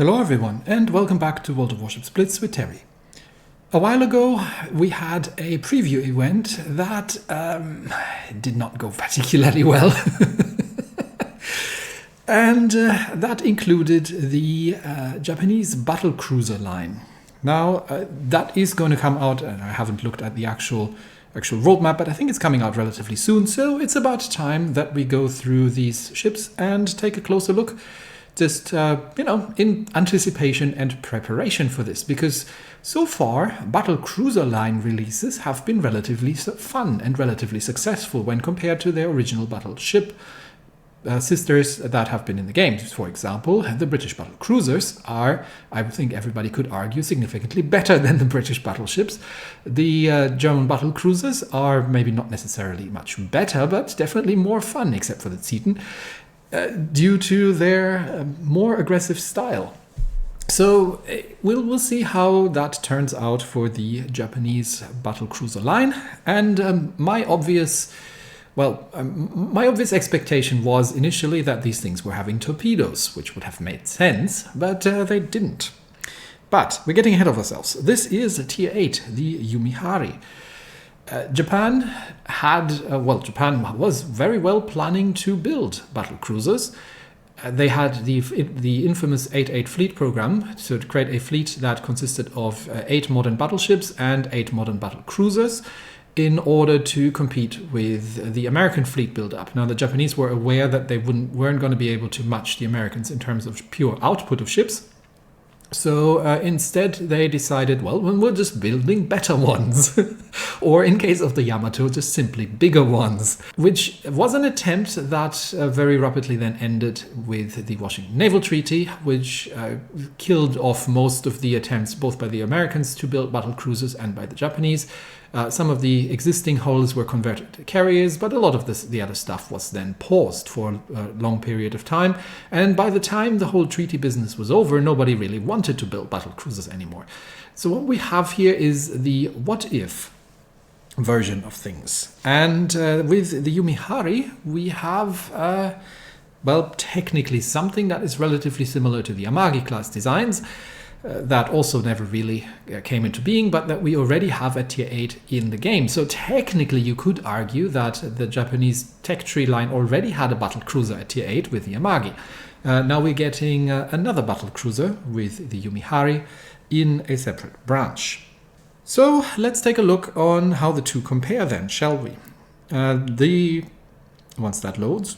Hello everyone, and welcome back to World of Warships Blitz with Terry. A while ago we had a preview event that did not go particularly well. And that included the Japanese Battlecruiser line. Now that is going to come out, and I haven't looked at the actual roadmap, but I think it's coming out relatively soon, so it's about time that we go through these ships and take a closer look. Just, in anticipation and preparation for this, because so far Battlecruiser line releases have been relatively fun and relatively successful when compared to their original battleship sisters that have been in the game. For example, the British Battlecruisers are, I think everybody could argue, significantly better than the British battleships. The German Battlecruisers are maybe not necessarily much better, but definitely more fun, except for the Zeton. Due to their more aggressive style. So we'll see how that turns out for the Japanese Battlecruiser line. And my obvious expectation was initially that these things were having torpedoes, which would have made sense, but they didn't. But we're getting ahead of ourselves. This is Tier 8, the Yumihari. Japan was very well planning to build battlecruisers. They had the infamous 8-8 fleet program, so to create a fleet that consisted of 8 modern battleships and 8 modern battlecruisers in order to compete with the American fleet buildup. Now, the Japanese were aware that they weren't going to be able to match the Americans in terms of pure output of ships. So instead they decided, well, we're just building better ones. Or in case of the Yamato, just simply bigger ones. Which was an attempt that very rapidly then ended with the Washington Naval Treaty, which killed off most of the attempts both by the Americans to build battlecruisers and by the Japanese. Some of the existing hulls were converted to carriers, but a lot of the other stuff was then paused for a long period of time. And by the time the whole treaty business was over, nobody really wanted to build battlecruisers anymore. So what we have here is the what-if version of things. And with the Yumihari, we have, technically something that is relatively similar to the Amagi class designs. That also never really came into being, but that we already have at Tier 8 in the game. So technically you could argue that the Japanese tech tree line already had a battlecruiser at Tier 8 with the Amagi. Now we're getting another battlecruiser with the Yumihari in a separate branch. So let's take a look on how the two compare then, shall we? Once that loads,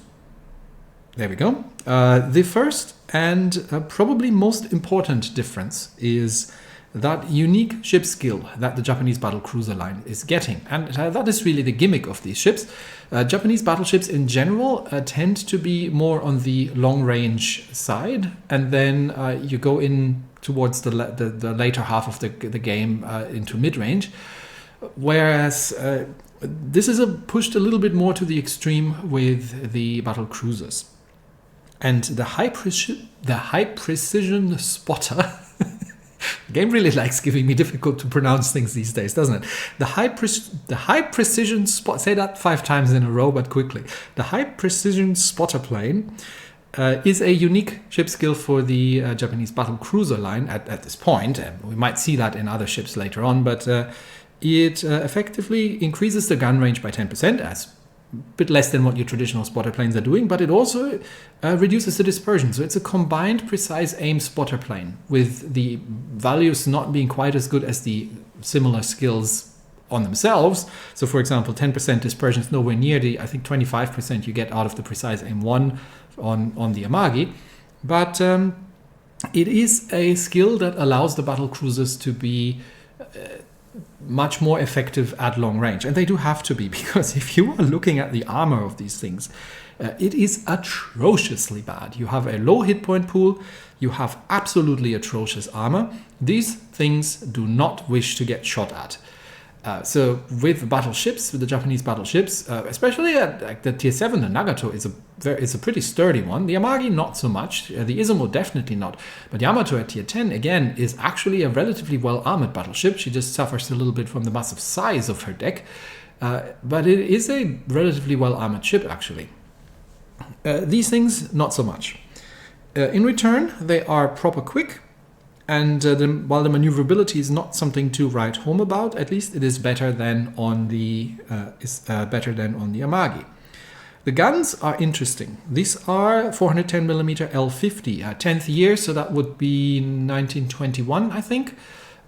there we go. The first and probably most important difference is that unique ship skill that the Japanese battlecruiser line is getting. And that is really the gimmick of these ships. Japanese battleships in general tend to be more on the long-range side, and then you go in towards the later half of the game into mid-range. Whereas this is pushed a little bit more to the extreme with the battlecruisers. And the high precision spotter. The game really likes giving me difficult to pronounce things these days, doesn't it? The high precision spot. Say that 5 times in a row, but quickly. The high precision spotter plane is a unique ship skill for the Japanese battlecruiser line at this point. We might see that in other ships later on, but it effectively increases the gun range by 10%, as a bit less than what your traditional spotter planes are doing, but it also reduces the dispersion. So it's a combined precise aim spotter plane with the values not being quite as good as the similar skills on themselves. So for example, 10% dispersion is nowhere near the, I think 25% you get out of the precise aim 1 on the Amagi. But it is a skill that allows the battlecruisers to be much more effective at long range. And they do have to be, because if you are looking at the armor of these things, it is atrociously bad. You have a low hit point pool, you have absolutely atrocious armor. These things do not wish to get shot at. So with battleships, with the Japanese battleships, especially at the Tier 7, the Nagato is a pretty sturdy one. The Amagi, not so much. The Izumo, definitely not. But Yamato at Tier 10, again, is actually a relatively well-armored battleship. She just suffers a little bit from the massive size of her deck. But it is a relatively well-armored ship, actually. These things, not so much. In return, they are proper quick, and while the maneuverability is not something to write home about, at least it is better than on the Amagi. The guns are interesting. These are 410mm L50, 10th year, so that would be 1921, I think,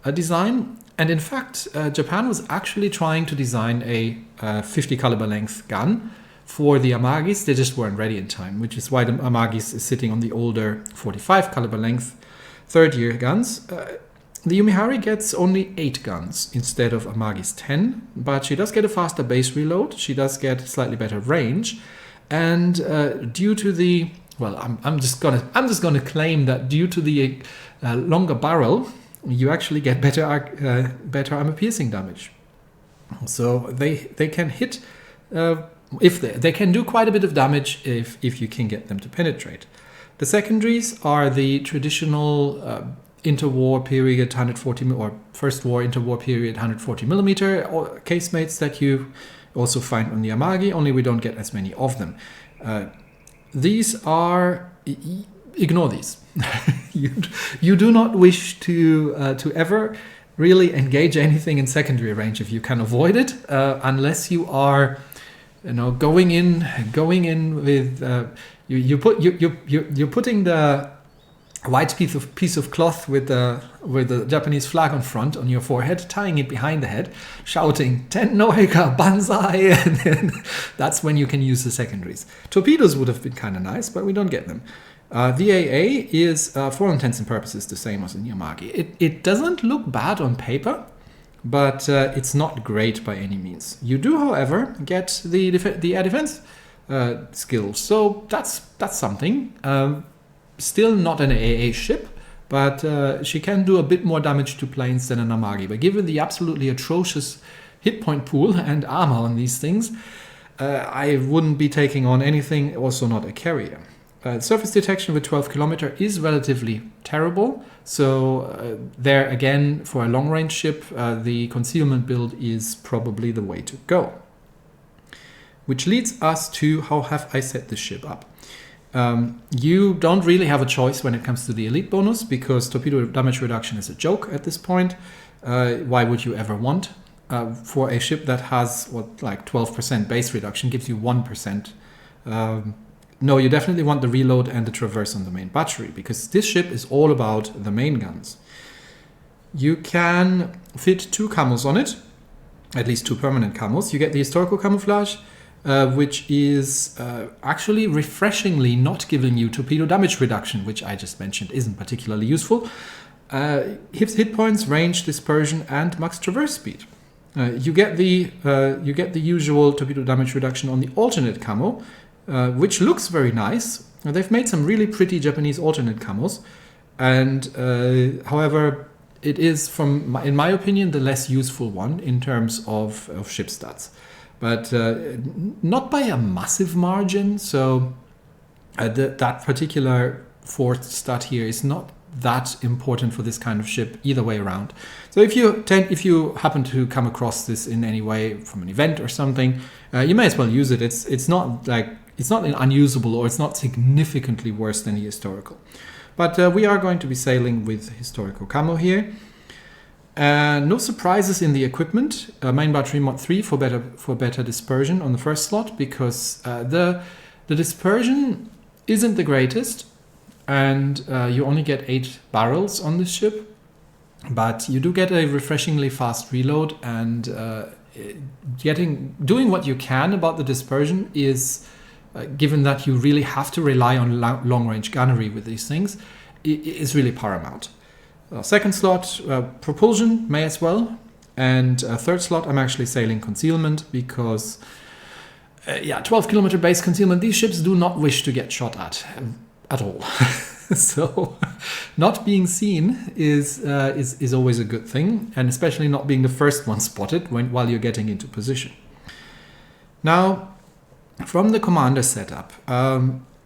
a design. And in fact, Japan was actually trying to design a 50 caliber length gun for the Amagis. They just weren't ready in time, which is why the Amagis is sitting on the older 45 caliber length 3rd year guns. The Yumihari gets only 8 guns instead of Amagi's 10, but she does get a faster base reload. She does get slightly better range, and due to the I'm just gonna claim that due to the longer barrel, you actually get better armor piercing damage. So they can hit if they can do quite a bit of damage if you can get them to penetrate. The secondaries are the traditional interwar period 140 or first war interwar period 140mm or casemates that you also find on the Amagi, only we don't get as many of them. These are ignore these. you do not wish to ever really engage anything in secondary range if you can avoid it, unless you are going in with you're putting the white piece of cloth with the Japanese flag on front on your forehead, tying it behind the head, shouting "Ten Noheka Banzai," and then that's when you can use the secondaries. Torpedoes would have been kind of nice, but we don't get them. The AA is, for all intents and purposes, the same as in Yamagi. It doesn't look bad on paper, but it's not great by any means. You do, however, get the air defense skills, so that's something. Still not an AA ship, but she can do a bit more damage to planes than an Amagi. But given the absolutely atrocious hit point pool and armor on these things, I wouldn't be taking on anything, also not a carrier. Surface detection with 12 km is relatively terrible, so there again, for a long-range ship, the concealment build is probably the way to go. Which leads us to how have I set this ship up. You don't really have a choice when it comes to the elite bonus, because torpedo damage reduction is a joke at this point. Why would you ever want? For a ship that has, 12% base reduction, gives you 1%. No, you definitely want the reload and the traverse on the main battery, because this ship is all about the main guns. You can fit 2 camos on it, at least 2 permanent camos. You get the historical camouflage, which is actually refreshingly not giving you torpedo damage reduction, which I just mentioned isn't particularly useful. Hit points, range, dispersion, and max traverse speed. You get the usual torpedo damage reduction on the alternate camo, which looks very nice. They've made some really pretty Japanese alternate camos, and however, it is, in my opinion, the less useful one in terms of ship stats. But not by a massive margin, so that particular 4th stat here is not that important for this kind of ship either way around. So if you happen to come across this in any way from an event or something, you may as well use it. It's not unusable, or it's not significantly worse than the historical. But we are going to be sailing with historical camo here. No surprises in the equipment. Main battery mod 3 for better dispersion on the first slot, because the dispersion isn't the greatest, and you only get 8 barrels on this ship, but you do get a refreshingly fast reload, and doing what you can about the dispersion is, given that you really have to rely on long-range gunnery with these things, is really paramount. Second slot, propulsion, may as well. And third slot, I'm actually sailing concealment, because 12 kilometer base concealment, these ships do not wish to get shot at all. So not being seen is always a good thing, and especially not being the first one spotted while you're getting into position. Now, from the commander setup,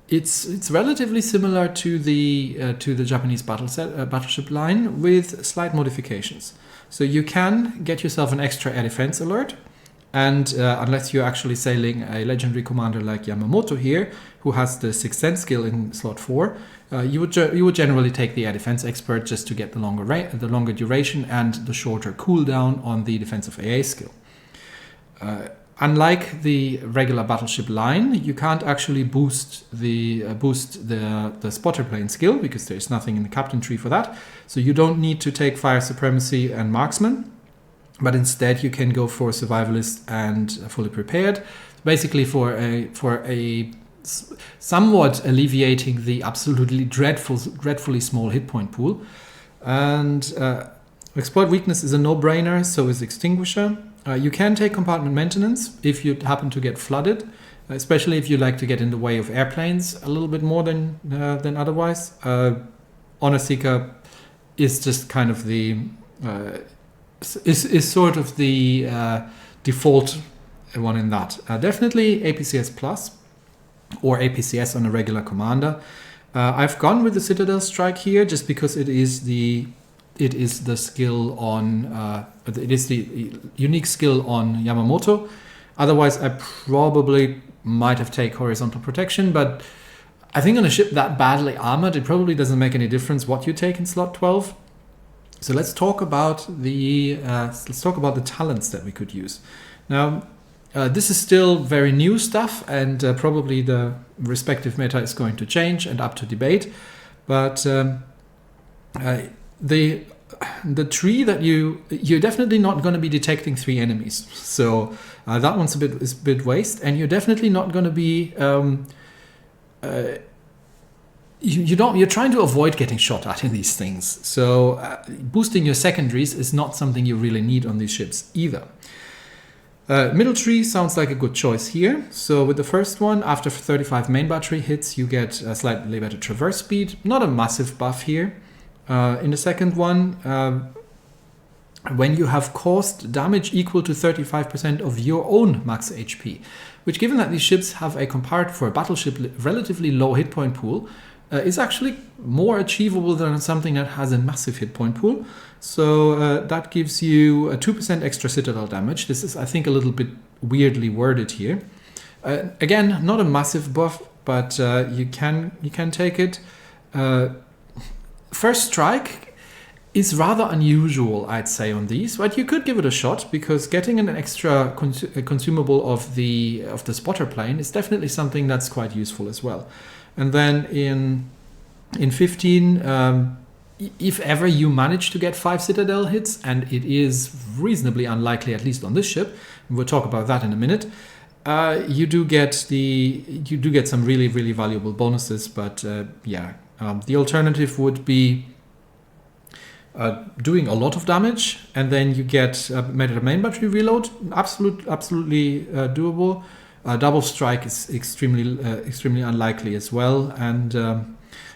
it's relatively similar to the Japanese battleship line, with slight modifications. So you can get yourself an extra air defense alert, And unless you're actually sailing a legendary commander like Yamamoto here, who has the Sixth Sense skill in slot 4, you would generally take the air defense expert just to get the longer duration and the shorter cooldown on the defensive AA skill. Unlike the regular battleship line, you can't actually boost the spotter plane skill because there's nothing in the captain tree for that. So you don't need to take fire supremacy and marksman, but instead you can go for survivalist and fully prepared. Basically for a somewhat alleviating the absolutely dreadfully small hit point pool. And exploit weakness is a no-brainer, so is extinguisher. You can take compartment maintenance if you happen to get flooded, especially if you like to get in the way of airplanes a little bit more than otherwise. Honor Seeker is just kind of the is sort of the default one in that. Definitely APCS Plus or APCS on a regular commander. I've gone with the Citadel Strike here just because it is the skill on it is the unique skill on Yamamoto. Otherwise, I probably might have taken horizontal protection, but I think on a ship that badly armored, it probably doesn't make any difference what you take in slot 12. So let's talk about the talents that we could use. Now, this is still very new stuff, and probably the respective meta is going to change and up to debate. But the tree that you're definitely not going to be detecting 3 enemies. So that one's a bit waste, and you're definitely not going to be. You're trying to avoid getting shot at in these things. So boosting your secondaries is not something you really need on these ships either. Middle tree sounds like a good choice here. So with the first one, after 35 main battery hits, you get a slightly better traverse speed. Not a massive buff here. In the second one, when you have caused damage equal to 35% of your own max HP, which, given that these ships have compared for a battleship relatively low hit point pool, is actually more achievable than something that has a massive hit point pool. So that gives you a 2% extra citadel damage. This is, I think, a little bit weirdly worded here. Again, not a massive buff, but you can take it. First strike is rather unusual, I'd say, on these, but you could give it a shot because getting an extra consumable of the spotter plane is definitely something that's quite useful as well. And then in 15, if ever you manage to get 5 citadel hits, and it is reasonably unlikely, at least on this ship, and we'll talk about that in a minute, you do get some really, really valuable bonuses. But the alternative would be doing a lot of damage, and then you get main battery reload. Absolutely doable. Double strike is extremely unlikely as well, and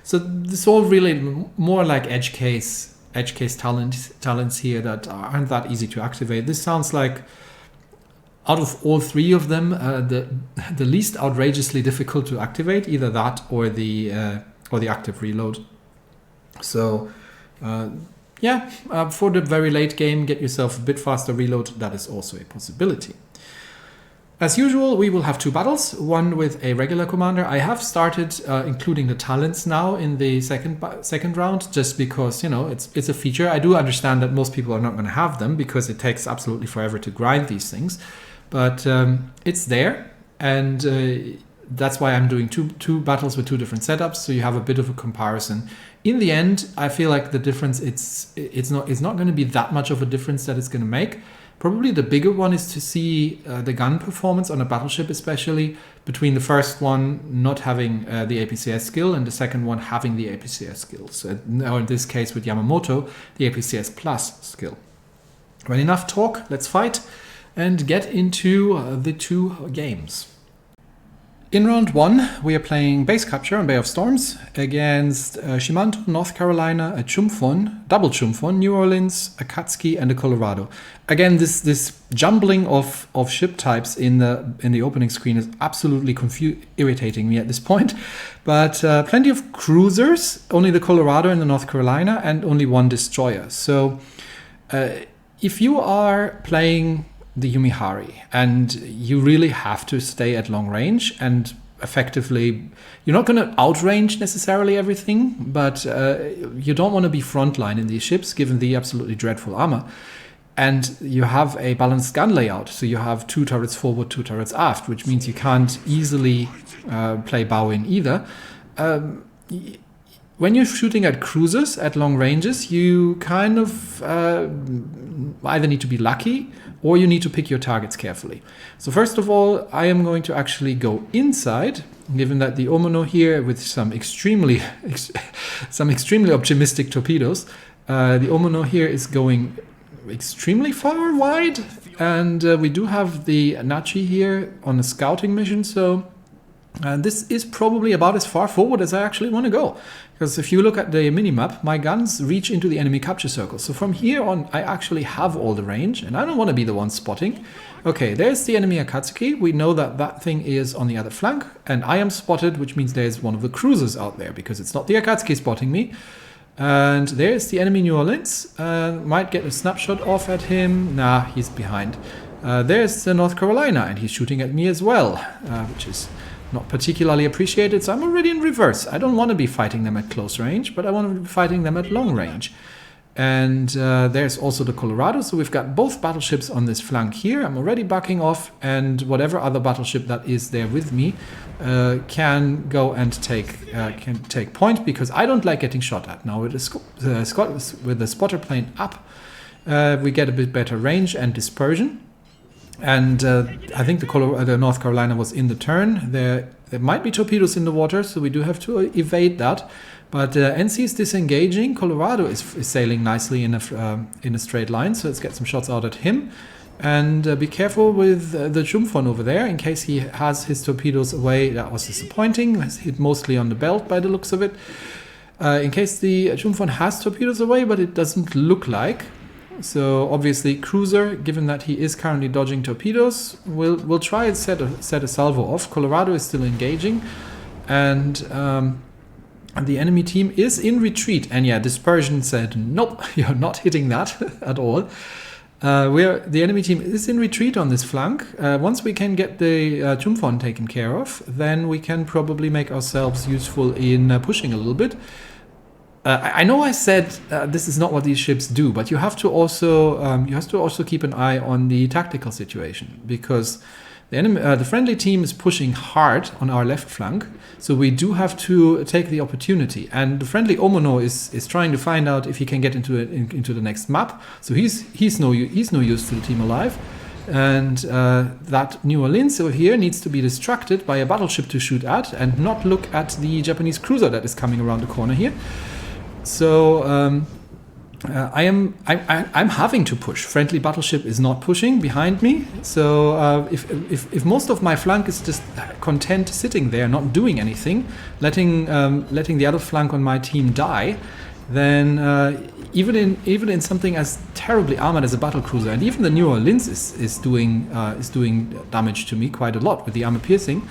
so this all really more like edge case talents here that aren't that easy to activate. This sounds like, out of all 3 of them, the least outrageously difficult to activate, either that or the active reload. So for the very late game, get yourself a bit faster reload. That is also a possibility. As usual, we will have 2 battles, one with a regular commander. I have started including the talents now in the second round, just because, it's a feature. I do understand that most people are not going to have them because it takes absolutely forever to grind these things, but it's there, and that's why I'm doing two battles with 2 different setups, so you have a bit of a comparison. In the end, I feel like the difference it's not going to be that much of a difference that it's going to make. Probably the bigger one is to see the gun performance on a battleship, especially between the first one not having the APCS skill and the second one having the APCS skill. So now in this case with Yamamoto, the APCS plus skill. Well, enough talk, let's fight and get into the 2 games. In round 1, we are playing base capture on Bay of Storms against Shimanto, North Carolina, a Chumphon, double Chumphon, New Orleans, a Katsuki, and a Colorado. Again, this jumbling of ship types in the opening screen is absolutely irritating me at this point. But plenty of cruisers, only the Colorado and the North Carolina, and only 1 destroyer. So if you are playing the Yumihari, and you really have to stay at long range, and effectively you're not going to outrange necessarily everything, but you don't want to be frontline in these ships given the absolutely dreadful armor. And you have a balanced gun layout, so you have 2 turrets forward, 2 turrets aft, which means you can't easily play bow in either. When you're shooting at cruisers at long ranges, you kind of either need to be lucky or you need to pick your targets carefully. So first of all, I am going to actually go inside, given that the Omono here with some extremely optimistic torpedoes, the Omono here is going extremely far wide, and we do have the Nachi here on a scouting mission, so this is probably about as far forward as I actually want to go. Because if you look at the minimap, my guns reach into the enemy capture circle. So from here on, I actually have all the range, and I don't want to be the one spotting. Okay, there's the enemy Akatsuki. We know that that thing is on the other flank, and I am spotted, which means there's one of the cruisers out there, because it's not the Akatsuki spotting me. And there's the enemy New Orleans. Might get a snapshot off at him. Nah, he's behind. There's the North Carolina, and he's shooting at me as well, which is not particularly appreciated, so I'm already in reverse. I don't want to be fighting them at close range, but I want to be fighting them at long range. And there's also the Colorado, so we've got both battleships on this flank here. I'm already backing off, and whatever other battleship that is there with me can go and take point, because I don't like getting shot at. Now with the spotter plane up, we get a bit better range and dispersion. And I think the North Carolina was in the turn. There might be torpedoes in the water, so we do have to evade that. But NC is disengaging. Colorado is sailing nicely in a straight line, so let's get some shots out at him. And be careful with the Jumfon over there, in case he has his torpedoes away. That was disappointing. It's hit mostly on the belt by the looks of it. In case the Jumfon has torpedoes away, but it doesn't look like. So obviously Cruiser, given that he is currently dodging torpedoes, will try and set a salvo off. Colorado is still engaging, and the enemy team is in retreat. And yeah, Dispersion said, nope, you're not hitting that at all. The enemy team is in retreat on this flank. Once we can get the Jumfon taken care of, then we can probably make ourselves useful in pushing a little bit. I know I said this is not what these ships do, but you have to also keep an eye on the tactical situation, because the friendly team is pushing hard on our left flank, so we do have to take the opportunity. And the friendly Omono is trying to find out if he can get into the next map. So he's no use to the team alive. And that New Orleans over here needs to be distracted by a battleship to shoot at, and not look at the Japanese cruiser that is coming around the corner here. So I'm having to push. Friendly battleship is not pushing behind me. So if most of my flank is just content sitting there, not doing anything, letting the other flank on my team die, then even in something as terribly armored as a battlecruiser, and even the New Orleans is doing damage to me quite a lot with the armor piercing,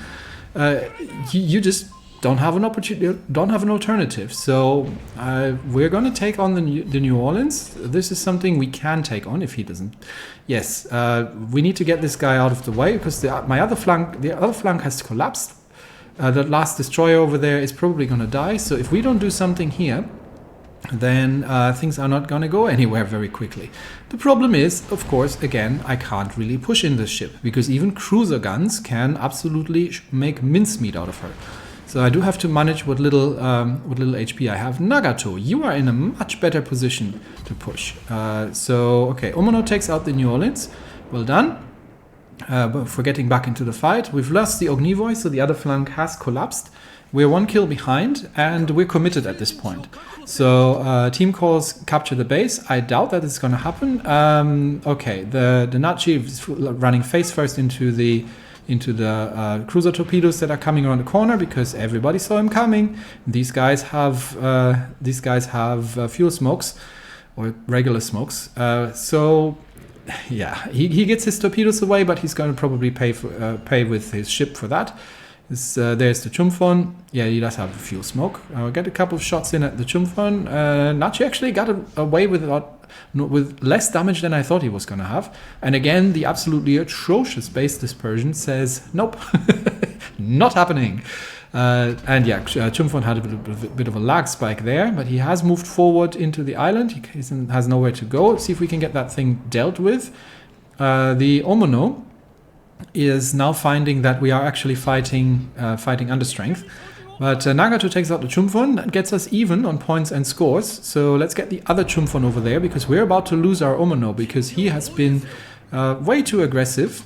you just don't have an opportunity, don't have an alternative. So we're going to take on the New Orleans. This is something we can take on if he doesn't. Yes, we need to get this guy out of the way, because the other flank has collapsed. The last destroyer over there is probably going to die. So if we don't do something here, then things are not going to go anywhere very quickly. The problem is, of course, again, I can't really push in this ship, because even cruiser guns can absolutely make mincemeat out of her. So I do have to manage what little HP I have. Nagato, you are in a much better position to push. Okay, Omono takes out the New Orleans. Well done. For getting back into the fight. We've lost the Ognivoy, so the other flank has collapsed. We're 1 kill behind, and we're committed at this point. So team calls capture the base. I doubt that it's going to happen. Okay, the Nachi is running face first into the cruiser torpedoes that are coming around the corner, because everybody saw him coming. These guys have fuel smokes or regular smokes. So yeah, he gets his torpedoes away, but he's going to probably pay with his ship for that. There's the Chumfon. Yeah, he does have a fuel smoke. I'll get a couple of shots in at the Chumfon. Nachi actually got away without with less damage than I thought he was going to have. And again, the absolutely atrocious base dispersion says, nope, not happening. And yeah, Chumfon had a bit of a lag spike there, but he has moved forward into the island. He has nowhere to go. Let's see if we can get that thing dealt with. The Omono is now finding that we are actually fighting under strength. But Nagato takes out the Chumfon. That gets us even on points and scores. So let's get the other Chumfon over there, because we're about to lose our Omono, because he has been way too aggressive.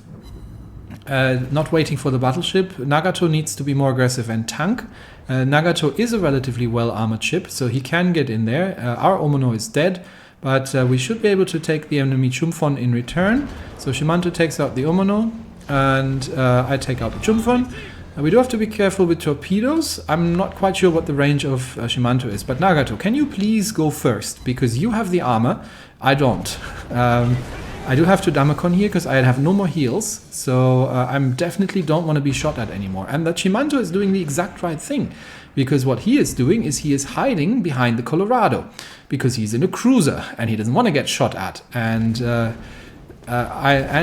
Not waiting for the battleship. Nagato needs to be more aggressive and tank. Nagato is a relatively well-armored ship, so he can get in there. Our Omono is dead, but we should be able to take the enemy Chumfon in return. So Shimanto takes out the Omono, and I take out the Chumfon. We do have to be careful with torpedoes. I'm not quite sure what the range of Shimanto is, but Nagato, can you please go first? Because you have the armor, I don't. I do have to Damacon here because I have no more heals, so I definitely don't want to be shot at anymore. And that Shimanto is doing the exact right thing, because what he is doing is he is hiding behind the Colorado, because he's in a cruiser and he doesn't want to get shot at. And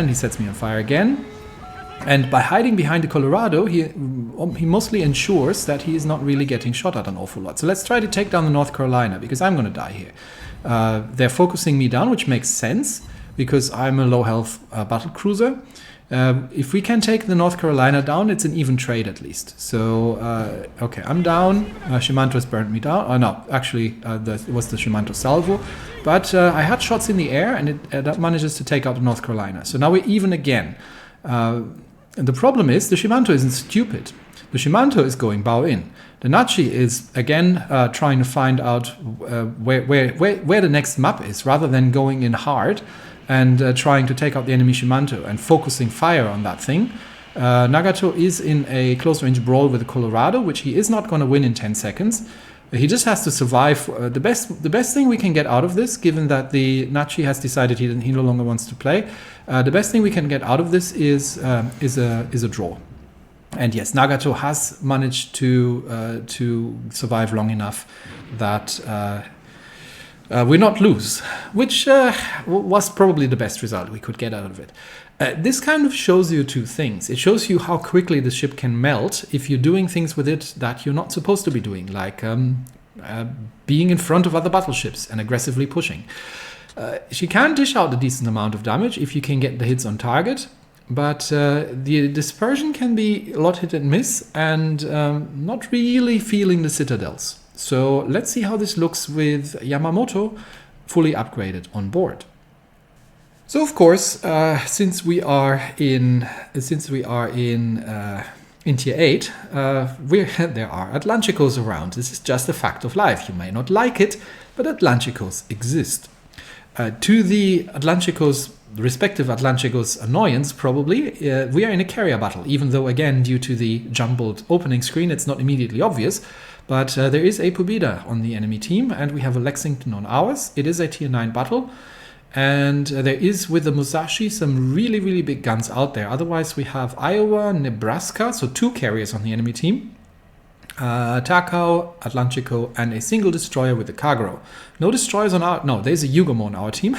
he sets me on fire again. And by hiding behind the Colorado, he mostly ensures that he is not really getting shot at an awful lot. So let's try to take down the North Carolina, because I'm going to die here. They're focusing me down, which makes sense, because I'm a low-health battlecruiser. If we can take the North Carolina down, it's an even trade at least. So, okay, I'm down. Shimanto has burned me down. Oh, no, actually, it was the Shimanto salvo. But I had shots in the air, and that manages to take out the North Carolina. So now we're even again. And the problem is, the Shimanto isn't stupid. The Shimanto is going bow in. The Nachi is, again, trying to find out where the next map is, rather than going in hard and trying to take out the enemy Shimanto and focusing fire on that thing. Nagato is in a close-range brawl with the Colorado, which he is not going to win in 10 seconds. He just has to survive. The best thing we can get out of this, given that the Nachi has decided he no longer wants to play, the best thing we can get out of this is a draw. And yes, Nagato has managed to survive long enough that we not lose, which was probably the best result we could get out of it. This kind of shows you two things. It shows you how quickly the ship can melt if you're doing things with it that you're not supposed to be doing, like being in front of other battleships and aggressively pushing. She can dish out a decent amount of damage if you can get the hits on target, but the dispersion can be a lot hit and miss, and not really feeling the citadels. So let's see how this looks with Yamamoto fully upgraded on board. So of course, since we are in Tier 8, there are Atlánticos around. This is just a fact of life. You may not like it, but Atlánticos exist. To the respective Atlánticos annoyance, probably, we are in a carrier battle, even though, again, due to the jumbled opening screen, it's not immediately obvious. But there is a Pobeda on the enemy team, and we have a Lexington on ours. It is a Tier 9 battle, and there is, with the Musashi, some really, really big guns out there. Otherwise, we have Iowa, Nebraska, so 2 carriers on the enemy team. Takao, Atlántico, and a single destroyer with a Kagero. No destroyers on our... No, there's a Yugomo on our team.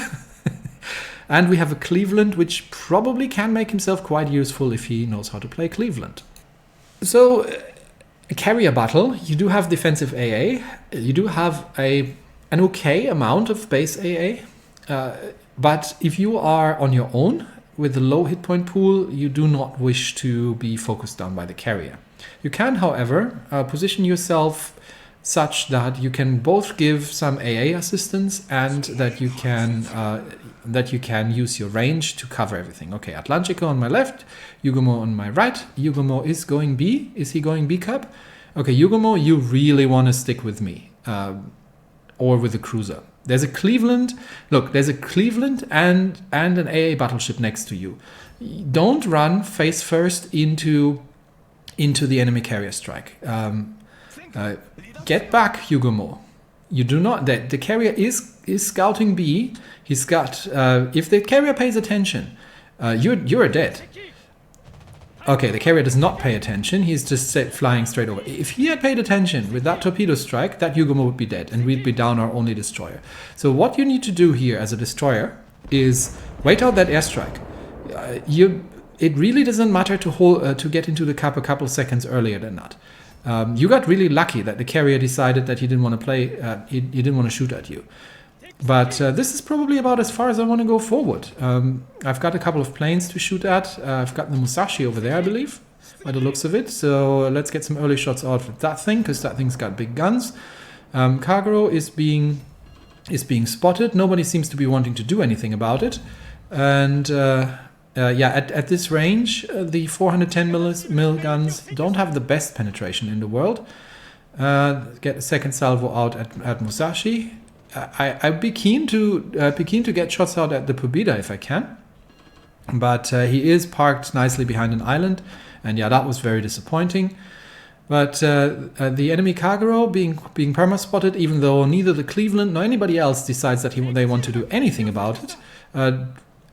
And we have a Cleveland, which probably can make himself quite useful if he knows how to play Cleveland. So, a carrier battle, you do have defensive AA. You do have an okay amount of base AA. But if you are on your own with a low hit point pool, you do not wish to be focused down by the carrier. You can, however, position yourself such that you can both give some AA assistance and that you can use your range to cover everything. Okay, Atlántico on my left, Yugomo on my right. Yugomo is going B. Is he going B Cup? Okay, Yugomo, you really want to stick with me or with the cruiser. There's a Cleveland. Look, there's a Cleveland and an AA battleship next to you. Don't run face first into the enemy carrier strike. Get back, Yugomo. You do not. The carrier is scouting B. He's got. If the carrier pays attention, you're dead. Okay, the carrier does not pay attention. He's just flying straight over. If he had paid attention with that torpedo strike, that Yugomo would be dead and we'd be down our only destroyer. So what you need to do here as a destroyer is wait out that airstrike. It really doesn't matter to get into the cap a couple seconds earlier than that. You got really lucky that the carrier decided that he didn't want to play. He didn't want to shoot at you. But this is probably about as far as I want to go forward. I've got a couple of planes to shoot at. I've got the Musashi over there, I believe, by the looks of it. So let's get some early shots out with that thing, because that thing's got big guns. Kagero is being spotted. Nobody seems to be wanting to do anything about it. And at this range, the 410 mil guns don't have the best penetration in the world. Get a second salvo out at Musashi. I'd be keen to get shots out at the Pobeda if I can, but he is parked nicely behind an island, and yeah, that was very disappointing. But the enemy Kagero being perma-spotted, even though neither the Cleveland nor anybody else decides that they want to do anything about it,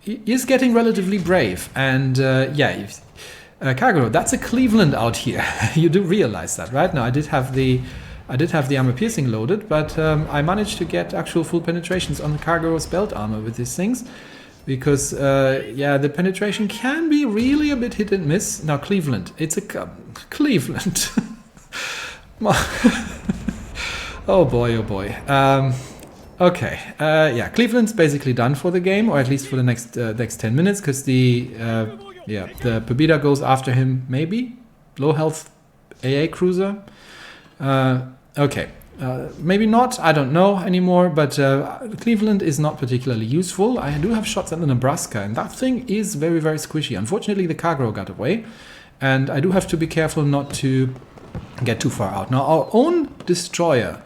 is getting relatively brave. And Kagero, that's a Cleveland out here. You do realize that, right? Now I did have the armor piercing loaded, but I managed to get actual full penetrations on the Kagero's belt armor with these things, because the penetration can be really a bit hit and miss. Now Cleveland, it's a Cleveland. Oh boy. Okay, Cleveland's basically done for the game, or at least for the next 10 minutes, because the Pobeda goes after him. Maybe low health AA cruiser. Maybe not, I don't know anymore, but Cleveland is not particularly useful. I do have shots at the Nebraska, and that thing is very, very squishy. Unfortunately, the Kagero got away, and I do have to be careful not to get too far out. Now, our own destroyer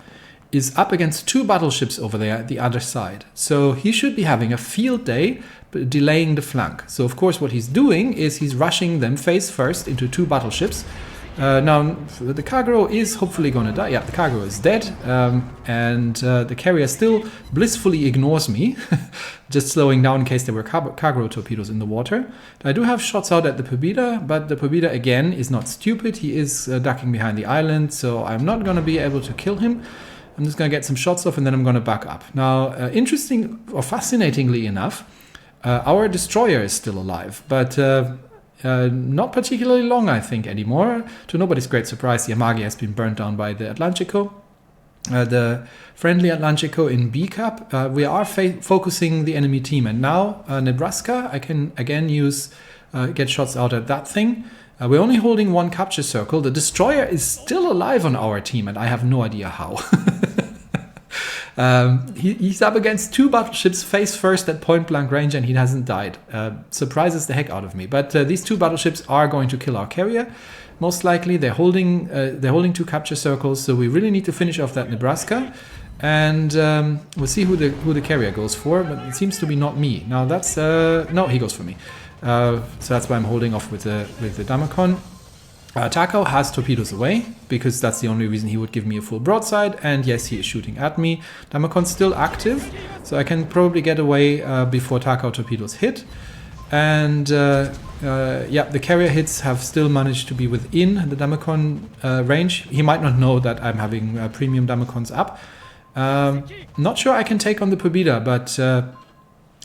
is up against two battleships over there at the other side, so he should be having a field day delaying the flank. So, of course, what he's doing is he's rushing them face first into two battleships. Now, the Kagero is hopefully going to die. Yeah, the Kagero is dead, and the carrier still blissfully ignores me, just slowing down in case there were Kagero torpedoes in the water. I do have shots out at the Pobeda, but the Pobeda, again, is not stupid. He is ducking behind the island, so I'm not going to be able to kill him. I'm just going to get some shots off, and then I'm going to back up. Now, fascinatingly enough, our destroyer is still alive, but not particularly long, I think, anymore. To nobody's great surprise, the Amagi has been burnt down by the Atlantico. The friendly Atlantico in B Cup. We are focusing the enemy team, and now Nebraska, I can again get shots out at that thing. We're only holding one capture circle. The destroyer is still alive on our team, and I have no idea how. He's up against two battleships face first at point blank range, and he hasn't died. Surprises the heck out of me. But these two battleships are going to kill our carrier. Most likely, they're holding two capture circles, so we really need to finish off that Nebraska. And we'll see who the carrier goes for, but it seems to be not me. Now that's no, he goes for me. So that's why I'm holding off with the Damakon. Takao has torpedoes away, because that's the only reason he would give me a full broadside, and yes, he is shooting at me. Damakon's still active, so I can probably get away before Takao torpedoes hit. And the carrier hits have still managed to be within the Damakon range. He might not know that I'm having premium Damakons up. Not sure I can take on the Pobeda, but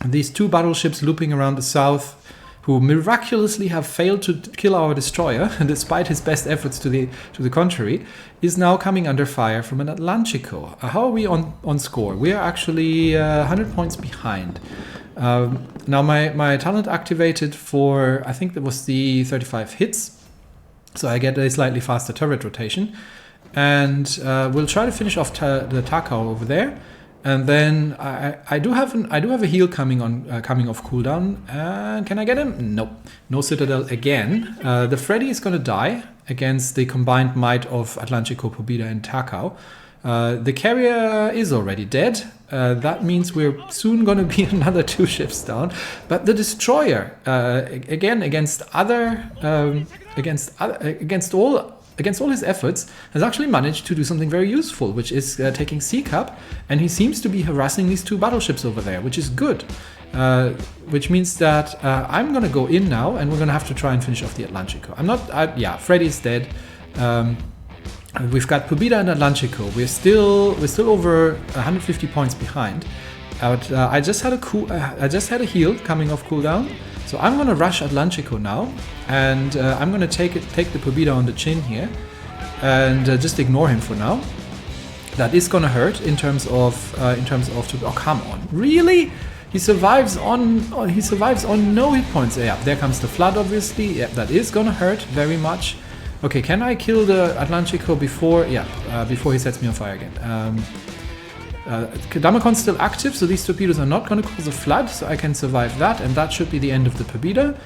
these two battleships looping around the south, who miraculously have failed to kill our destroyer, despite his best efforts to the contrary, is now coming under fire from an Atlantico. How are we on score? We are actually 100 points behind. Now my talent activated for, I think that was the 35 hits, so I get a slightly faster turret rotation, and we'll try to finish off the Takao over there. And then I do have a heal coming off cooldown. Can I get him? Nope. No Citadel again. The Freddy is going to die against the combined might of Atlantico, Pobeda, and Takao. The carrier is already dead. That means we're soon going to be another two ships down. But the destroyer, again against all his efforts, has actually managed to do something very useful, which is taking C Cup, and he seems to be harassing these two battleships over there, which is good. which means that I'm going to go in now, and we're going to have to try and finish off the Atlantico. Yeah, Freddy's dead. We've got Pobeda and Atlantico. We're still over 150 points behind. But I just had a heal coming off cooldown, so I'm going to rush Atlantico now, and I'm going to take the Pobeda on the chin here, and just ignore him for now. That is going to hurt in terms of oh, come on, really? He survives on no hit points. Yeah, there comes the flood, obviously. Yeah, that is going to hurt very much. Okay, can I kill the Atlantico before? Yeah, before he sets me on fire again. Damacon's still active, so these torpedoes are not going to cause a flood, so I can survive that, and that should be the end of the Pobeda.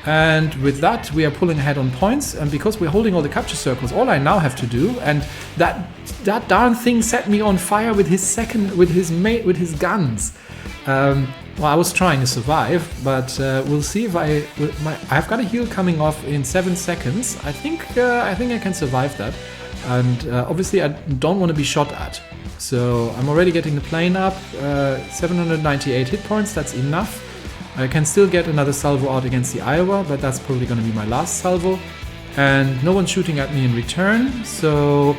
And with that, we are pulling ahead on points, and because we're holding all the capture circles, all I now have to do, and that darn thing set me on fire with his guns. Well, I was trying to survive, but we'll see if I've got a heal coming off in 7 seconds. I think I can survive that, and obviously I don't want to be shot at. So I'm already getting the plane up, 798 hit points, that's enough. I can still get another salvo out against the Iowa, but that's probably going to be my last salvo. And no one's shooting at me in return, so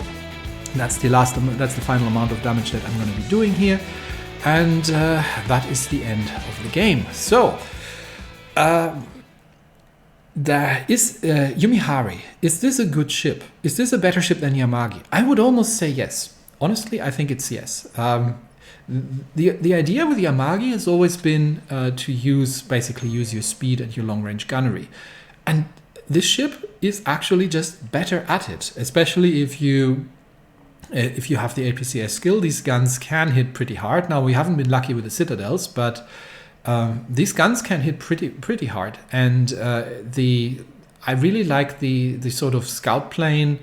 that's the final amount of damage that I'm going to be doing here. And that is the end of the game. So, there is Yumihari. Is this a good ship? Is this a better ship than Amagi? I would almost say yes. Honestly, I think it's yes. The idea with the Amagi has always been to basically use your speed and your long-range gunnery. And this ship is actually just better at it, especially if you have the APCS skill. These guns can hit pretty hard. Now, we haven't been lucky with the Citadels, but these guns can hit pretty hard. And I really like the sort of scout plane.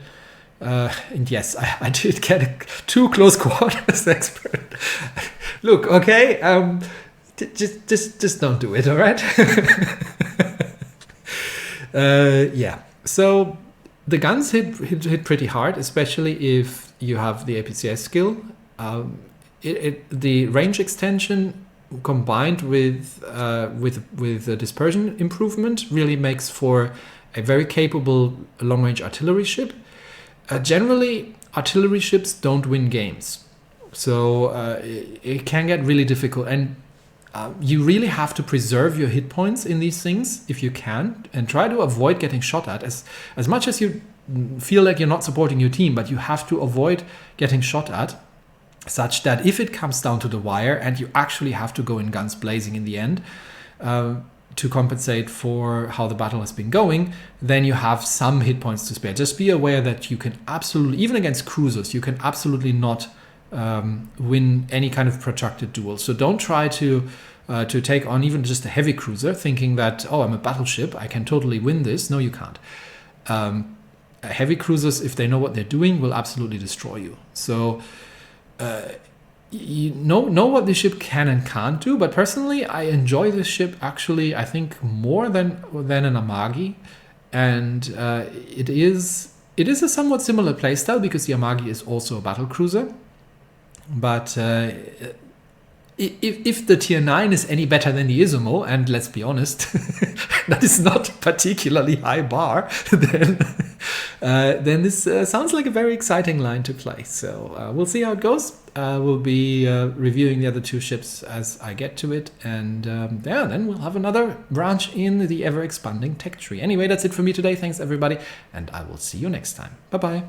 And yes, I did get a too close quarters expert. Look, okay, just don't do it, all right? Yeah. So the guns hit pretty hard, especially if you have the APCS skill. The range extension combined with the dispersion improvement really makes for a very capable long-range artillery ship. Generally, artillery ships don't win games, so it can get really difficult, and you really have to preserve your hit points in these things if you can, and try to avoid getting shot at as much as you feel like you're not supporting your team, but you have to avoid getting shot at, such that if it comes down to the wire and you actually have to go in guns blazing in the end, to compensate for how the battle has been going, then you have some hit points to spare. Just be aware that you can absolutely, even against cruisers, you can absolutely not win any kind of protracted duel. So don't try to take on even just a heavy cruiser thinking that, oh, I'm a battleship, I can totally win this. No, you can't. Heavy cruisers, if they know what they're doing, will absolutely destroy you. So you know what the ship can and can't do, but personally I enjoy this ship actually, I think, more than an Amagi, and it is a somewhat similar playstyle because the Amagi is also a battle cruiser, but if the tier 9 is any better than the Izumo, and let's be honest, that is not a particularly high bar, then this sounds like a very exciting line to play. So we'll see how it goes. We'll be reviewing the other two ships as I get to it, and then we'll have another branch in the ever-expanding tech tree. Anyway, that's it for me today. Thanks, everybody, and I will see you next time. Bye-bye.